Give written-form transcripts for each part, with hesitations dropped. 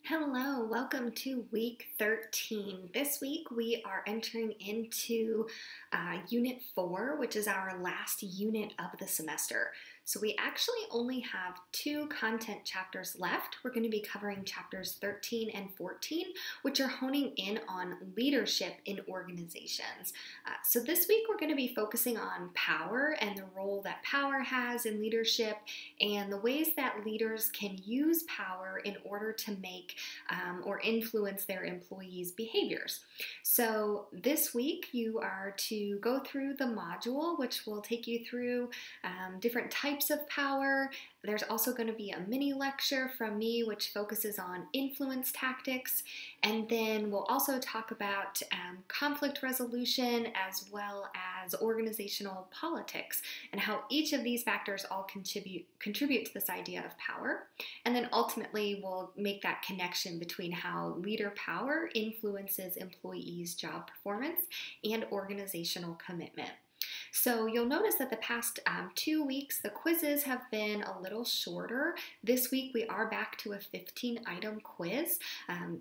Hello, welcome to week 13. This week we are entering into unit 4, which is our last unit of the semester. So we actually only have 2 content chapters left. We're going to be covering chapters 13 and 14, which are honing in on leadership in organizations. So this week we're going to be focusing on power and the role that power has in leadership and the ways that leaders can use power in order to make or influence their employees' behaviors. So this week you are to go through the module, which will take you through different types of power. There's also going to be a mini lecture from me which focuses on influence tactics, and then we'll also talk about conflict resolution as well as organizational politics and how each of these factors all contribute to this idea of power. And then ultimately we'll make that connection between how leader power influences employees' job performance and organizational commitment. So you'll notice that the past 2 weeks, the quizzes have been a little shorter. This week we are back to a 15-item quiz.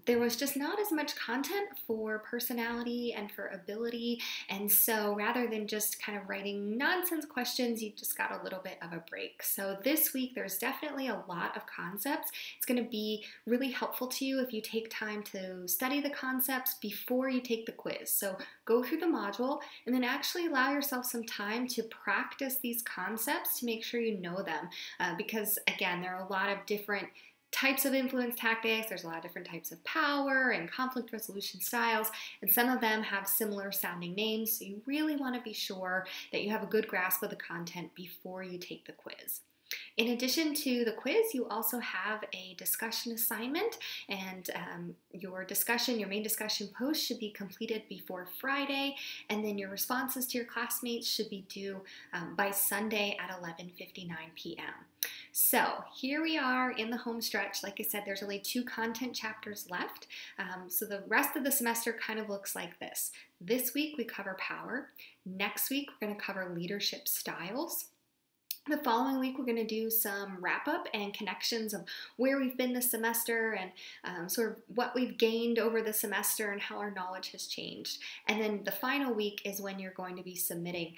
There was just not as much content for personality and for ability, and so rather than just kind of writing nonsense questions, you just got a little bit of a break. So this week there's definitely a lot of concepts. It's going to be really helpful to you if you take time to study the concepts before you take the quiz. So go through the module and then actually allow yourself some time to practice these concepts to make sure you know them, because again, there are a lot of different types of influence tactics. There's a lot of different types of power and conflict resolution styles, and some of them have similar sounding names, so you really want to be sure that you have a good grasp of the content before you take the quiz. In addition to the quiz, you also have a discussion assignment, and your main discussion post should be completed before Friday, and then your responses to your classmates should be due by Sunday at 11:59 p.m. So here we are in the home stretch. Like I said, there's only 2 content chapters left, so the rest of the semester kind of looks like this. This week we cover power. Next week we're going to cover leadership styles. The following week, we're going to do some wrap-up and connections of where we've been this semester and sort of what we've gained over the semester and how our knowledge has changed. And then the final week is when you're going to be submitting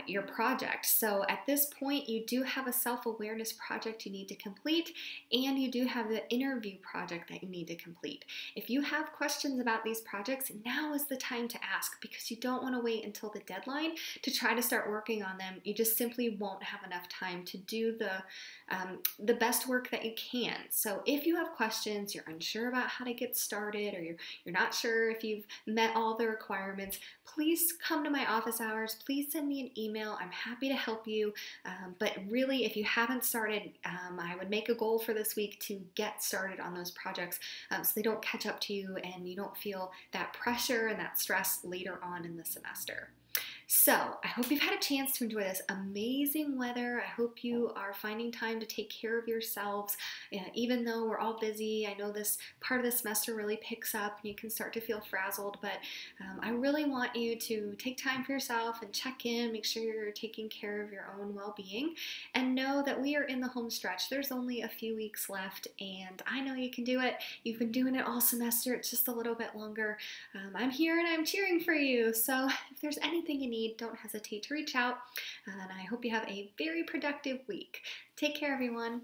your project. So at this point, you do have a self-awareness project you need to complete, and you do have the interview project that you need to complete. If you have questions about these projects, now is the time to ask, because you don't want to wait until the deadline to try to start working on them. You just simply won't have enough time to do the best work that you can. So if you have questions, you're unsure about how to get started, or you're not sure if you've met all the requirements, please come to my office hours. Please send me an email. I'm happy to help you. But really, if you haven't started, I would make a goal for this week to get started on those projects so they don't catch up to you and you don't feel that pressure and that stress later on in the semester. So I hope you've had a chance to enjoy this amazing weather. I hope you are finding time to take care of yourselves. Even though we're all busy, I know this part of the semester really picks up and you can start to feel frazzled, but I really want you to take time for yourself and check in, make sure you're taking care of your own well-being, and know that we are in the home stretch. There's only a few weeks left, and I know you can do it. You've been doing it all semester. It's just a little bit longer. I'm here and I'm cheering for you. So if there's anything you need, don't hesitate to reach out, and I hope you have a very productive week. Take care, everyone.